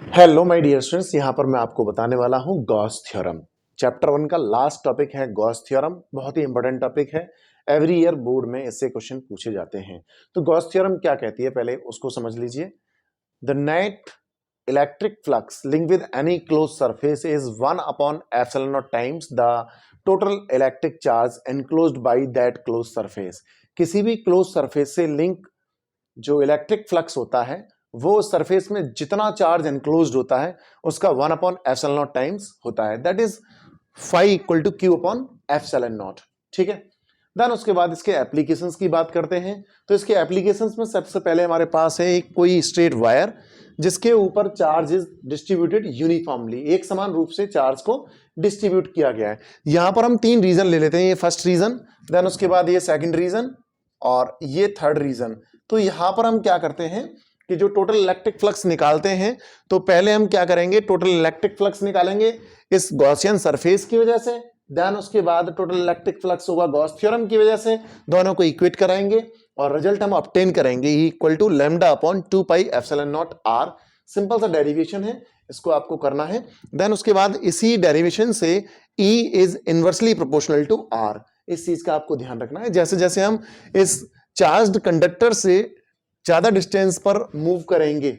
Hello my dear students, यहाँ पर मैं आपको बताने वाला हूँ गॉस थ्योरम। चैप्टर 1 का लास्ट टॉपिक है गॉस थ्योरम। बहुत ही इंपॉर्टेंट टॉपिक है। एवरी ईयर बोर्ड में इससे क्वेश्चन पूछे जाते हैं। तो गॉस थ्योरम क्या कहती है, पहले उसको समझ लीजिए। The net electric flux link with any close surface is 1 epsilon not times the total electric charge enclosed by that close surface. किसी भी क्लोज सरफेस से लिंक जो इलेक्ट्रिक फ्लक्स होता है वो सरफेस में जितना चार्ज एनक्लोज्ड होता है उसका 1/एप्सिलॉन टाइम्स होता है। That is phi equal to Q/एप्सिलॉन नॉट। ठीक है। देन उसके बाद इसके एप्लीकेशंस की बात करते हैं। तो इसके एप्लीकेशंस में सबसे पहले हमारे पास है एक कोई स्ट्रेट वायर जिसके ऊपर चार्ज इज डिस्ट्रीब्यूटेड यूनिफॉर्मली, एक समान रूप से चार्ज को डिस्ट्रीब्यूट किया गया है। यहां पर हम 3 रीजन ले लेते हैं। ये फर्स्ट रीजन, देन उसके बाद ये सेकंड रीजन और ये थर्ड रीजन। तो यहां पर हम क्या करते हैं कि जो टोटल इलेक्ट्रिक फ्लक्स निकालते हैं, तो पहले हम क्या करेंगे, टोटल इलेक्ट्रिक फ्लक्स निकालेंगे इस गॉसियन सरफेस की वजह से। देन उसके बाद टोटल इलेक्ट्रिक फ्लक्स होगा गॉस थ्योरम की वजह से। दोनों को इक्वेट कराएंगे और रिजल्ट हम ऑब्टेन करेंगे इक्वल टू λ/2πε0r। सिंपल सा डेरिवेशन है, इसको आपको करना है। देन उसके बाद इसी डेरिवेशन से E is inversely proportional to R। इस चीज का आपको ध्यान रखना है। जैसे जैसे हम इस चार्ज्ड कंडक्टर से ज्यादा डिस्टेंस पर मूव करेंगे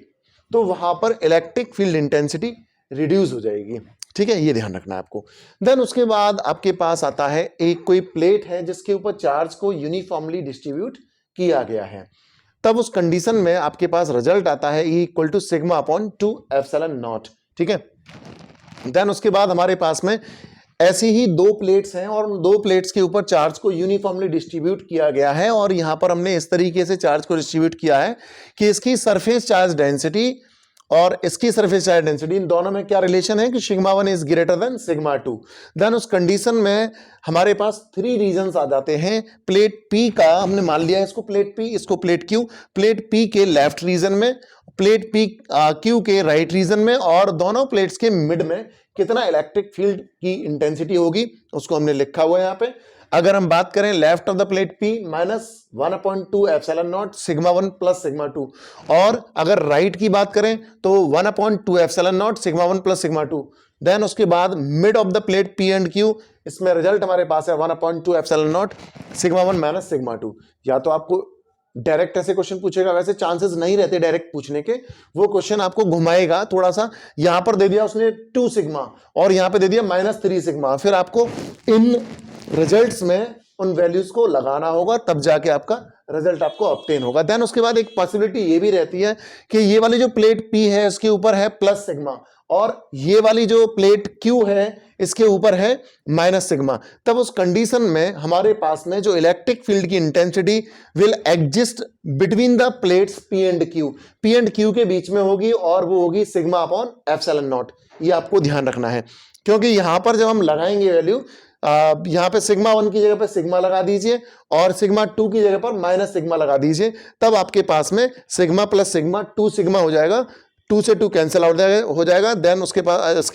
तो वहां पर इलेक्ट्रिक फील्ड इंटेंसिटी रिड्यूस हो जाएगी। ठीक है, ये ध्यान रखना है आपको। देन उसके बाद आपके पास आता है एक कोई प्लेट है जिसके ऊपर चार्ज को यूनिफॉर्मली डिस्ट्रीब्यूट किया गया है। तब उस कंडीशन में आपके पास रिजल्ट आता है E इक्वल टू σ/2ε0। ठीक है। देन उसके बाद हमारे पास में ऐसी ही 2 प्लेट्स हैं और 2 प्लेट्स के ऊपर चार्ज को यूनिफॉर्मली डिस्ट्रीब्यूट किया गया है। और यहां पर हमने इस तरीके से चार्ज को डिस्ट्रीब्यूट किया है कि इसकी सरफेस चार्ज डेंसिटी और इसकी सरफेस चार्ज डेंसिटी, इन दोनों में क्या रिलेशन है कि σ1 इज ग्रेटर देन σ2। देन उस कंडीशन में हमारे पास 3 रीजंस आ जाते हैं। प्लेट P का हमने मान लिया है इसको प्लेट P, इसको प्लेट Q। प्लेट P के लेफ्ट रीजन में, प्लेट P Q के राइट रीजन में, और दोनों प्लेट्स के मिड में कितना इलेक्ट्रिक फील्ड की इंटेंसिटी होगी उसको हमने लिखा हुआ है यहाँ पे। अगर हम बात करें left of the plate P -1/2ε0 σ1 + σ2, और अगर राइट की बात करें तो 1/2ε0 σ1 + σ2। देन उसके बाद mid of the plate P and Q, इसमें रिजल्ट हमारे पास है 1/2ε0 σ1 - σ2। या तो आपको डायरेक्ट ऐसे क्वेश्चन पूछेगा, वैसे चांसेस नहीं रहते डायरेक्ट पूछने के, वो क्वेश्चन आपको घुमाएगा थोड़ा सा। यहां पर दे दिया उसने 2 सिग्मा और यहां पे दे दिया -3 सिग्मा, फिर आपको इन रिजल्ट्स में उन वैल्यूज को लगाना होगा, तब जाके आपका रिजल्ट आपको ऑब्टेन होगा। देन उसके बाद एक पॉसिबिलिटी ये भी रहती है कि ये वाली जो प्लेट P है इसके ऊपर है प्लस सिग्मा और ये वाली जो प्लेट Q है इसके ऊपर है माइनस सिग्मा। तब उस कंडीशन में हमारे पास में जो इलेक्ट्रिक फील्ड की intensity will exist between the plates P and Q के बीच में होगी और वो होगी σ/ε0। ये आपको ध्यान रखना है, क्योंकि यहां पर जब हम लगाएंगे वैल्यू, यहां पे σ1 की जगह पर सिग्मा लगा दीजिए और σ2 की जगह पर माइनस सिग्मा लगा दीजिए, तब आपके पास में सिग्मा प्लस सिग्मा 2 सिग्मा हो जाएगा। 2 से 2 कैंसिल आउट हो जाएगा। देन उसके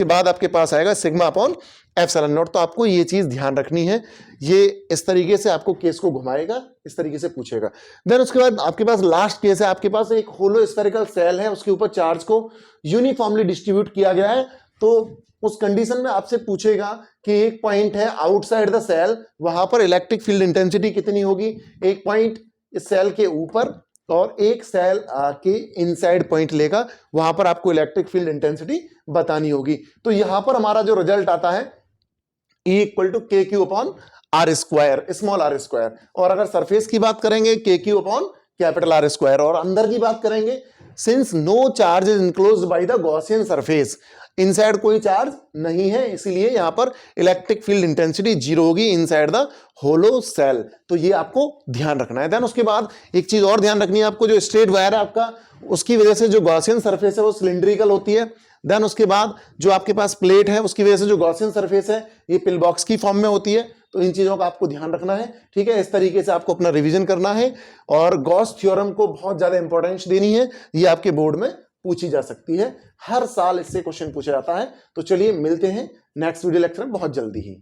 बाद आपके पास आएगा σ/ε0। तो आपको ये चीज ध्यान रखनी है। ये इस तरीके से आपको केस को घुमाएगा, इस तरीके से पूछेगा। देन उसके बाद आपके पास लास्ट केस है, आपके पास एक होलो स्फेरिकल सेल है, उसके ऊपर चार्ज को यूनिफॉर्मली डिस्ट्रीब्यूट किया गया है। तो उस कंडीशन में आपसे पूछेगा कि एक पॉइंट है आउटसाइड द सेल, वहां पर इलेक्ट्रिक फील्ड इंटेंसिटी कितनी होगी। एक पॉइंट इस सेल के ऊपर और एक सेल के इनसाइड पॉइंट लेगा, वहां पर आपको इलेक्ट्रिक फील्ड इंटेंसिटी बतानी होगी। तो यहां पर हमारा जो रिजल्ट आता है E = KQ/R², स्मॉल r²। और अगर सरफेस की बात करेंगे KQ/R², और अंदर की बात करेंगे since no charge is enclosed by the Gaussian surface, inside कोई चार्ज नहीं है, इसीलिए यहां पर इलेक्ट्रिक फील्ड इंटेंसिटी 0 होगी इनसाइड द होलो सेल। तो ये आपको ध्यान रखना है। देन उसके बाद एक चीज और ध्यान रखनी है आपको, जो स्ट्रेट वायर है आपका, उसकी वजह से जो गॉसियन सरफेस है वो सिलिंड्रिकल होती है। देन उसके बाद जो आपके पास प्लेट है उसकी वजह से जो गॉसियन सरफेस है ये पिल बॉक्स की फॉर्म में होती है। तो इन चीजों का आपको ध्यान रखना है। ठीक है, इस तरीके से आपको अपना रिवीजन करना है और गॉस थ्योरम को बहुत ज्यादा इंपॉर्टेंस देनी है। ये आपके बोर्ड में पूछी जा सकती है, हर साल इससे क्वेश्चन पूछा जाता है। तो चलिए मिलते हैं नेक्स्ट वीडियो लेक्चर में बहुत जल्दी ही।